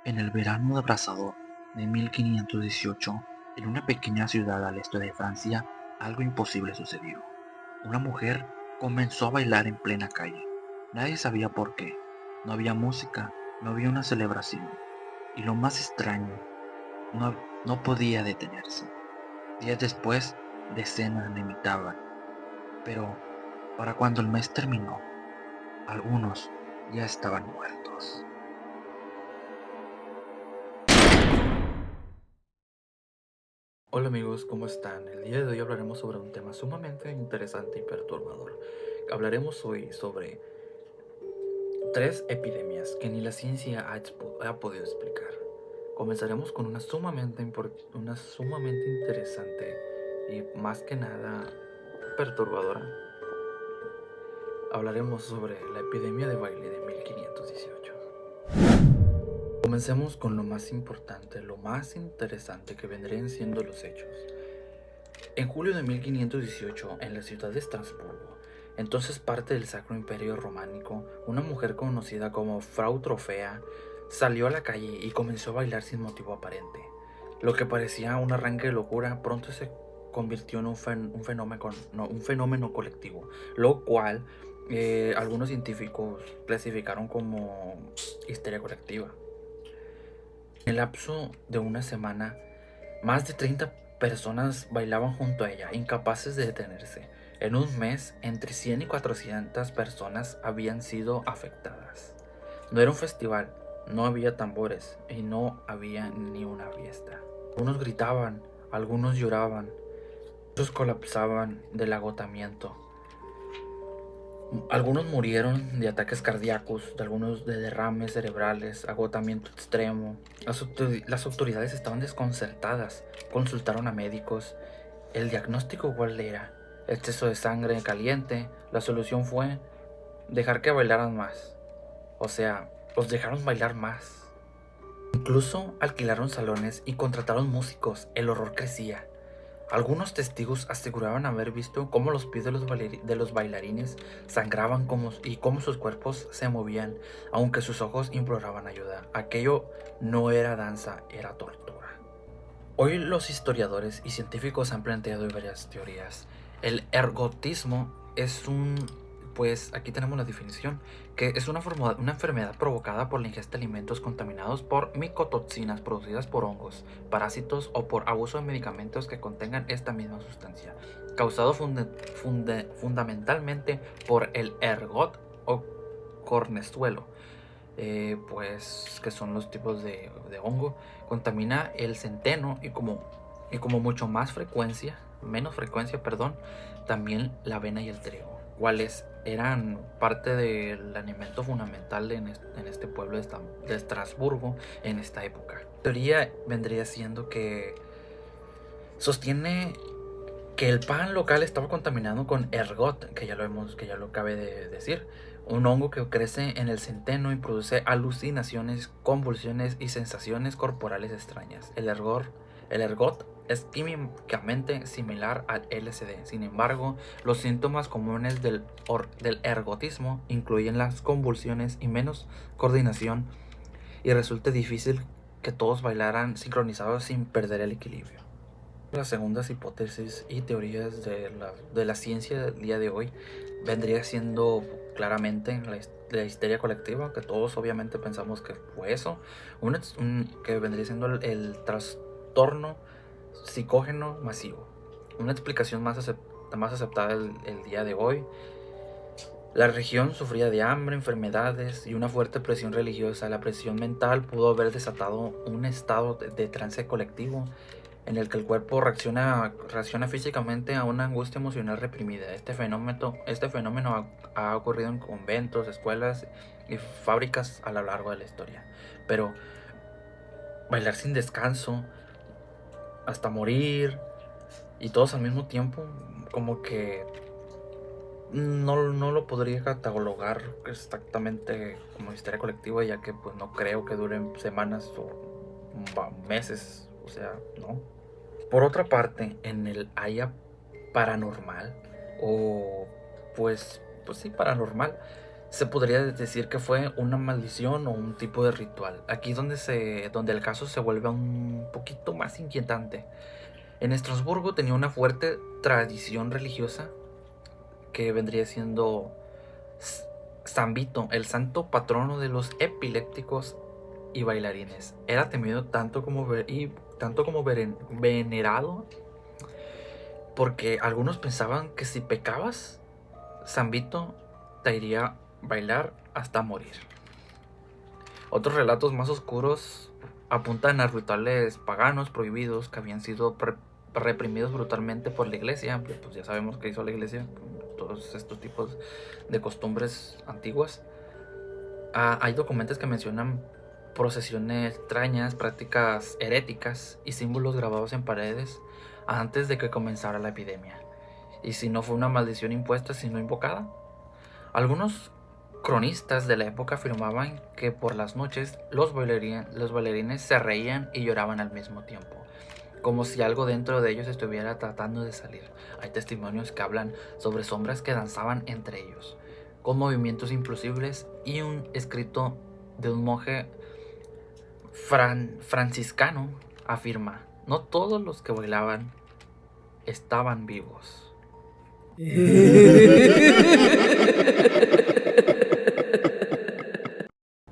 En el verano abrasador de 1518, en una pequeña ciudad al este de Francia, algo imposible sucedió. Una mujer comenzó a bailar en plena calle. Nadie sabía por qué. No había música, no había una celebración. Y lo más extraño, no podía detenerse. Días después, decenas la imitaban. Pero, para cuando el mes terminó, algunos ya estaban muertos. Hola amigos, ¿cómo están? El día de hoy hablaremos sobre un tema sumamente interesante y perturbador. Hablaremos hoy sobre tres epidemias que ni la ciencia ha podido explicar. Comenzaremos con una sumamente interesante y más que nada perturbadora. Hablaremos sobre la epidemia de baile de 1518. Comencemos con lo más importante, lo más interesante que vendrían siendo los hechos. En julio de 1518, en la ciudad de Estrasburgo, entonces parte del Sacro Imperio Románico, una mujer conocida como Frau Trofea salió a la calle y comenzó a bailar sin motivo aparente. Lo que parecía un arranque de locura pronto se convirtió en un fenómeno colectivo, lo cual algunos científicos clasificaron como histeria colectiva. En el lapso de una semana, más de 30 personas bailaban junto a ella, incapaces de detenerse. En un mes, entre 100 y 400 personas habían sido afectadas. No era un festival, no había tambores y no había ni una fiesta. Algunos gritaban, algunos lloraban, otros colapsaban del agotamiento. Algunos murieron de ataques cardíacos, algunos de derrames cerebrales, agotamiento extremo. Las autoridades estaban desconcertadas, consultaron a médicos. El diagnóstico cuál era: exceso de sangre caliente. La solución fue dejar que bailaran más. O sea, los dejaron bailar más. Incluso alquilaron salones y contrataron músicos. El horror crecía. Algunos testigos aseguraban haber visto cómo los pies de los bailarines sangraban y cómo sus cuerpos se movían, aunque sus ojos imploraban ayuda. Aquello no era danza, era tortura. Hoy los historiadores y científicos han planteado varias teorías. El ergotismo es pues aquí tenemos la definición, que es una enfermedad provocada por la ingesta de alimentos contaminados por micotoxinas producidas por hongos, parásitos o por abuso de medicamentos que contengan esta misma sustancia, causado fundamentalmente por el ergot o cornezuelo, pues que son los tipos de hongo. Contamina el centeno y como menos frecuencia, perdón, también la avena y el trigo, cuales eran parte del alimento fundamental en este pueblo de Estrasburgo en esta época. La teoría vendría siendo que sostiene que el pan local estaba contaminado con ergot, que ya lo acabé de decir, un hongo que crece en el centeno y produce alucinaciones, convulsiones y sensaciones corporales extrañas. El ergot es químicamente similar al LSD. Sin embargo, los síntomas comunes del ergotismo incluyen las convulsiones y menos coordinación, y resulta difícil que todos bailaran sincronizados sin perder el equilibrio. Las segundas hipótesis y teorías de la ciencia del día de hoy vendría siendo claramente la histeria colectiva, que todos obviamente pensamos que fue eso, que vendría siendo el trastorno psicógeno masivo. Una explicación más aceptada el día de hoy: la región sufría de hambre, enfermedades y una fuerte presión religiosa. La presión mental pudo haber desatado un estado de trance colectivo en el que el cuerpo reacciona físicamente a una angustia emocional reprimida. Este fenómeno ha ocurrido en conventos, escuelas y fábricas a lo largo de la historia. Pero bailar sin descanso, hasta morir, y todos al mismo tiempo, como que no lo podría catalogar exactamente como histeria colectiva, ya que pues no creo que duren semanas o meses, o sea, no. Por otra parte, en el área paranormal, o pues sí, paranormal, Se podría decir que fue una maldición o un tipo de ritual. Aquí donde el caso se vuelve un poquito más inquietante. En Estrasburgo tenía una fuerte tradición religiosa que vendría siendo San Vito, el santo patrono de los epilépticos y bailarines. Era temido tanto como venerado, porque algunos pensaban que si pecabas, San Vito te iría a bailar hasta morir. Otros relatos más oscuros apuntan a rituales paganos prohibidos que habían sido reprimidos brutalmente por la iglesia. Pues ya sabemos qué hizo la iglesia con todos estos tipos de costumbres antiguas. Hay documentos que mencionan procesiones extrañas, prácticas heréticas y símbolos grabados en paredes antes de que comenzara la epidemia. Y si no fue una maldición impuesta, sino invocada. Algunos cronistas de la época afirmaban que por las noches los bailarines se reían y lloraban al mismo tiempo, como si algo dentro de ellos estuviera tratando de salir. Hay testimonios que hablan sobre sombras que danzaban entre ellos, con movimientos imposibles, y un escrito de un monje franciscano afirma: no todos los que bailaban estaban vivos.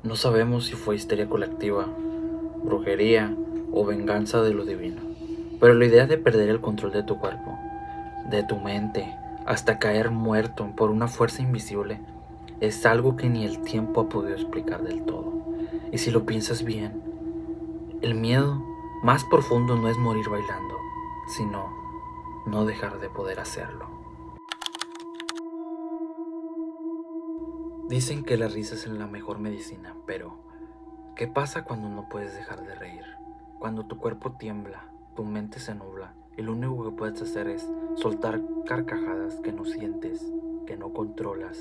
No sabemos si fue histeria colectiva, brujería o venganza de lo divino, pero la idea de perder el control de tu cuerpo, de tu mente, hasta caer muerto por una fuerza invisible, es algo que ni el tiempo ha podido explicar del todo. Y si lo piensas bien, el miedo más profundo no es morir bailando, sino no dejar de poder hacerlo. Dicen que la risa es la mejor medicina, pero ¿qué pasa cuando no puedes dejar de reír? Cuando tu cuerpo tiembla, tu mente se nubla y lo único que puedes hacer es soltar carcajadas que no sientes, que no controlas,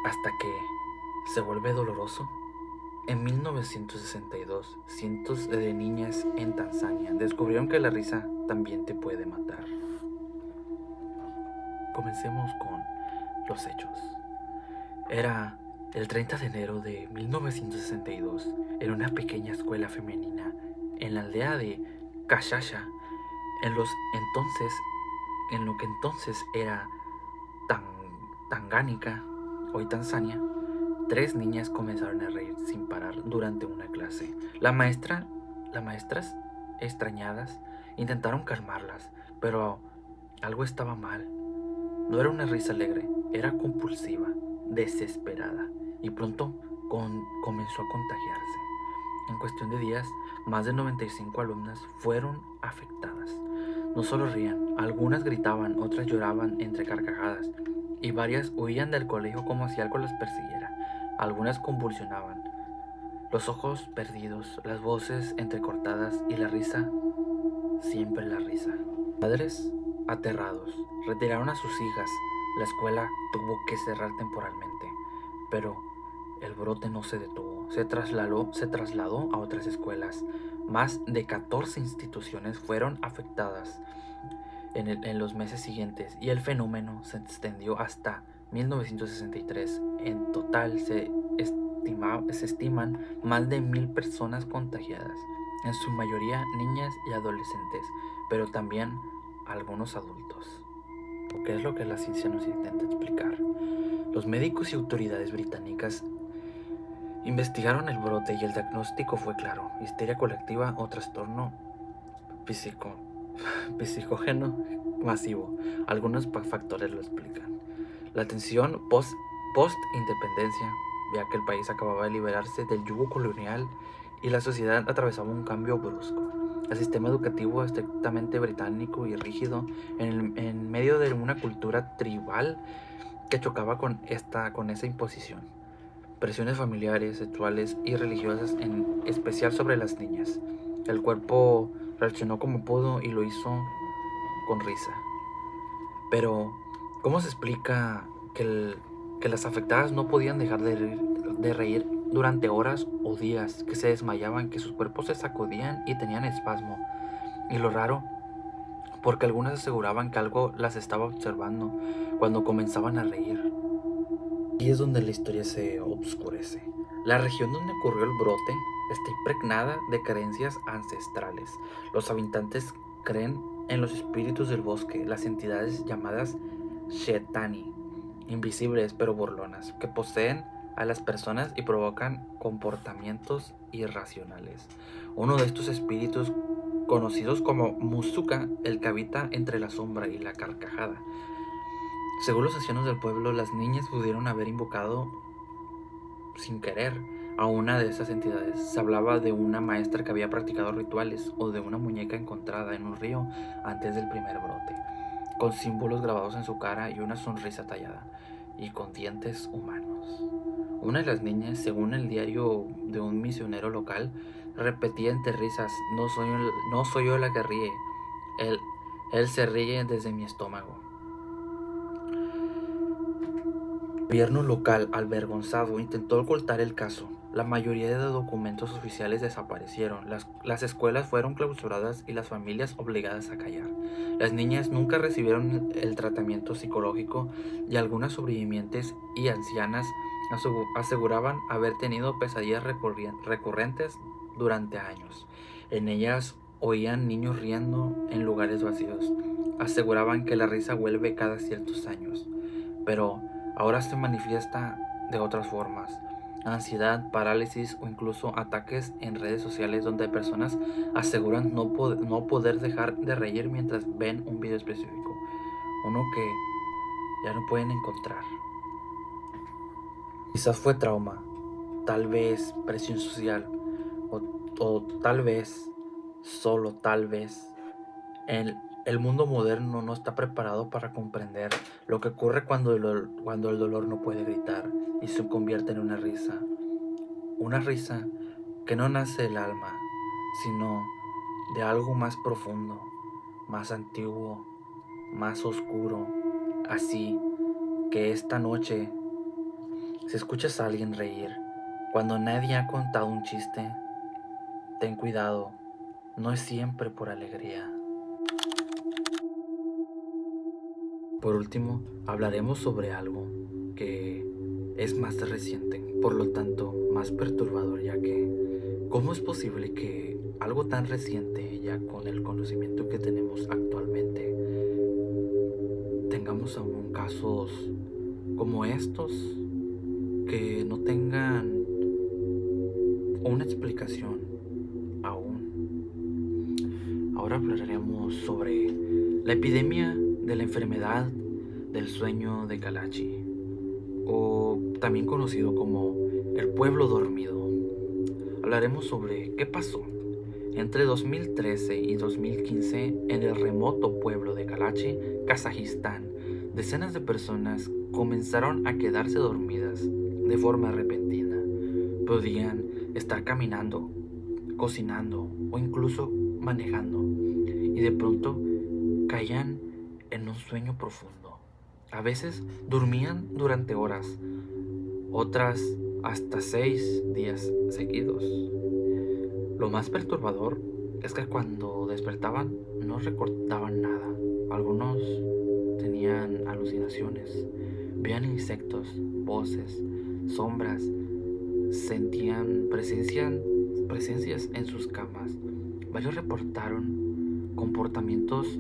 hasta que se vuelve doloroso. En 1962, cientos de niñas en Tanzania descubrieron que la risa también te puede matar. Comencemos con los hechos. Era el 30 de enero de 1962, en una pequeña escuela femenina en la aldea de Kashasha, en lo que entonces era Tangánica, hoy Tanzania. 3 niñas comenzaron a reír sin parar durante una clase. Las maestras, extrañadas, intentaron calmarlas, pero algo estaba mal. No era una risa alegre, era compulsiva, desesperada, y pronto comenzó a contagiarse. En cuestión de días, más de 95 alumnas fueron afectadas. No solo reían, algunas gritaban, otras lloraban entre carcajadas, y varias huían del colegio como si algo las persiguiera. Algunas convulsionaban, los ojos perdidos, las voces entrecortadas y la risa, siempre la risa. Padres, aterrados, retiraron a sus hijas. La escuela tuvo que cerrar temporalmente, pero el brote no se detuvo. Se trasladó a otras escuelas. Más de 14 instituciones fueron afectadas en los meses siguientes, y el fenómeno se extendió hasta 1963. En total se estiman más de 1000 personas contagiadas, en su mayoría niñas y adolescentes, pero también algunos adultos. ¿Qué es lo que la ciencia nos intenta explicar? Los médicos y autoridades británicas investigaron el brote y el diagnóstico fue claro: histeria colectiva o trastorno psicógeno masivo. Algunos factores lo explican. La tensión post-independencia, ya que el país acababa de liberarse del yugo colonial y la sociedad atravesaba un cambio brusco. El sistema educativo estrictamente británico y rígido en medio de una cultura tribal que chocaba con esa imposición. Presiones familiares, sexuales y religiosas, en especial sobre las niñas. El cuerpo reaccionó como pudo y lo hizo con risa. Pero, ¿cómo se explica que las afectadas no podían dejar de reír durante horas o días, que se desmayaban, que sus cuerpos se sacudían y tenían espasmo? Y lo raro, porque algunas aseguraban que algo las estaba observando cuando comenzaban a reír. Y es donde la historia se oscurece. La región donde ocurrió el brote está impregnada de creencias ancestrales. Los habitantes creen en los espíritus del bosque, las entidades llamadas Shetani, invisibles pero burlonas, que poseen a las personas y provocan comportamientos irracionales. Uno de estos espíritus, conocidos como Musuka, el que habita entre la sombra y la carcajada. Según los ancianos del pueblo, las niñas pudieron haber invocado sin querer a una de esas entidades. Se hablaba de una maestra que había practicado rituales o de una muñeca encontrada en un río antes del primer brote, con símbolos grabados en su cara y una sonrisa tallada, y con dientes humanos. Una de las niñas, según el diario de un misionero local, repetía entre risas: no soy yo la que ríe, él se ríe desde mi estómago. El gobierno local, avergonzado, intentó ocultar el caso. La mayoría de documentos oficiales desaparecieron, las escuelas fueron clausuradas y las familias obligadas a callar. Las niñas nunca recibieron el tratamiento psicológico y algunas sobrevivientes y ancianas aseguraban haber tenido pesadillas recurrentes durante años. En ellas oían niños riendo en lugares vacíos. Aseguraban que la risa vuelve cada ciertos años, pero ahora se manifiesta de otras formas: ansiedad, parálisis o incluso ataques en redes sociales, donde personas aseguran no poder dejar de reír mientras ven un video específico, uno que ya no pueden encontrar. Quizás fue trauma, tal vez presión social, o tal vez, solo tal vez, el mundo moderno no está preparado para comprender lo que ocurre cuando el dolor no puede gritar y se convierte en una risa. Una risa que no nace del alma, sino de algo más profundo, más antiguo, más oscuro. Así que esta noche, si escuchas a alguien reír cuando nadie ha contado un chiste, ten cuidado, no es siempre por alegría. Por último, hablaremos sobre algo que es más reciente, por lo tanto más perturbador, ya que ¿cómo es posible que algo tan reciente, ya con el conocimiento que tenemos actualmente, tengamos aún casos como estos que no tengan una explicación aún? Ahora hablaremos sobre la epidemia de la enfermedad del sueño de Kalachi, o también conocido como el pueblo dormido. Hablaremos sobre qué pasó entre 2013 y 2015 en el remoto pueblo de Kalachi, Kazajistán. Decenas de personas comenzaron a quedarse dormidas de forma repentina. Podían estar caminando, cocinando o incluso manejando, y de pronto caían en un sueño profundo. A veces dormían durante horas, otras hasta 6 días seguidos. Lo más perturbador es que cuando despertaban no recordaban nada. Algunos tenían alucinaciones, veían insectos, voces, sombras, sentían presencias en sus camas. Varios reportaron comportamientos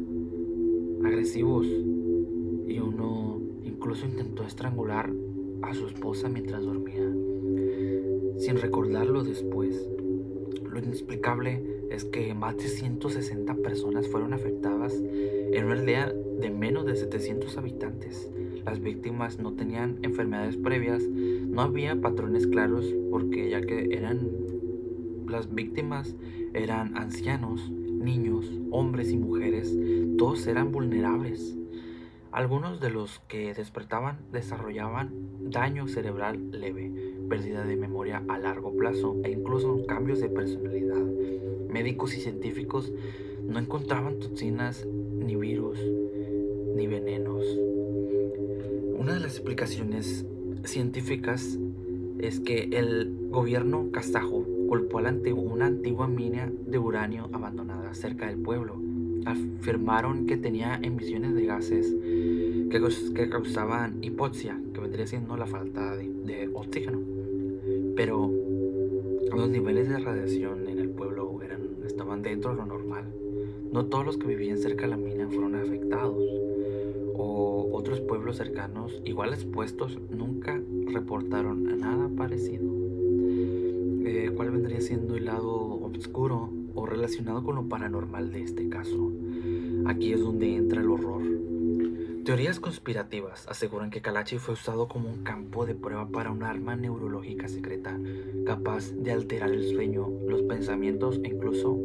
agresivos y uno incluso intentó estrangular a su esposa mientras dormía, sin recordarlo después. Lo inexplicable es que más de 160 personas fueron afectadas en una aldea de menos de 700 habitantes. Las víctimas no tenían enfermedades previas, no había patrones claros, porque ya que las víctimas eran ancianos, niños, hombres y mujeres, todos eran vulnerables. Algunos de los que despertaban desarrollaban daño cerebral leve, pérdida de memoria a largo plazo e incluso cambios de personalidad. Médicos y científicos no encontraban toxinas, ni virus, ni venenos. Una de las explicaciones científicas es que el gobierno kazajo culpó a una antigua mina de uranio abandonada cerca del pueblo. Afirmaron que tenía emisiones de gases que causaban hipoxia, que vendría siendo la falta de oxígeno. Pero los niveles de radiación en el pueblo estaban dentro de lo normal. No todos los que vivían cerca de la mina fueron afectados, o otros pueblos cercanos, igual expuestos, nunca reportaron nada parecido. ¿Cuál vendría siendo el lado oscuro o relacionado con lo paranormal de este caso? Aquí es donde entra el horror. Teorías conspirativas aseguran que Kalachi fue usado como un campo de prueba para un arma neurológica secreta capaz de alterar el sueño, los pensamientos e incluso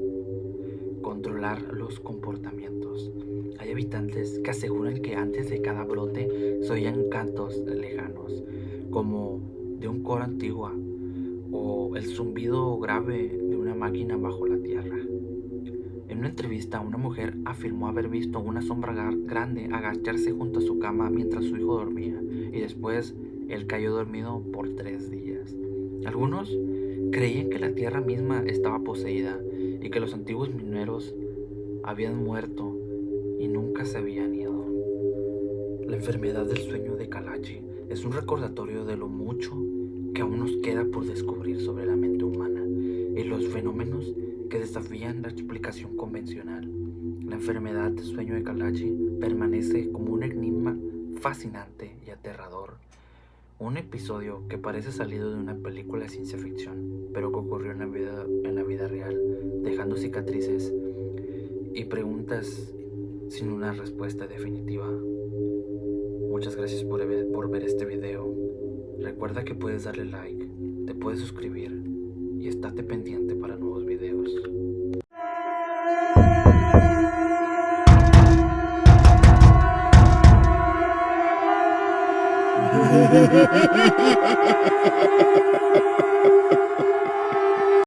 controlar los comportamientos. Hay habitantes que aseguran que antes de cada brote se oían cantos lejanos, como de un coro antiguo o el zumbido grave de una máquina bajo la tierra. En una entrevista, una mujer afirmó haber visto una sombra grande agacharse junto a su cama mientras su hijo dormía, y después él cayó dormido por 3 días. Algunos creían que la tierra misma estaba poseída y que los antiguos mineros habían muerto y nunca se habían ido. La enfermedad del sueño de Kalachi es un recordatorio de lo mucho que aún nos queda por descubrir sobre la mente humana y los fenómenos que desafían la explicación convencional. La enfermedad del sueño de Kalachi permanece como un enigma fascinante y aterrador. Un episodio que parece salido de una película de ciencia ficción, pero que ocurrió en la vida real, dejando cicatrices y preguntas sin una respuesta definitiva. Muchas gracias por ver este video. Recuerda que puedes darle like, te puedes suscribir y estate pendiente para nuevos videos.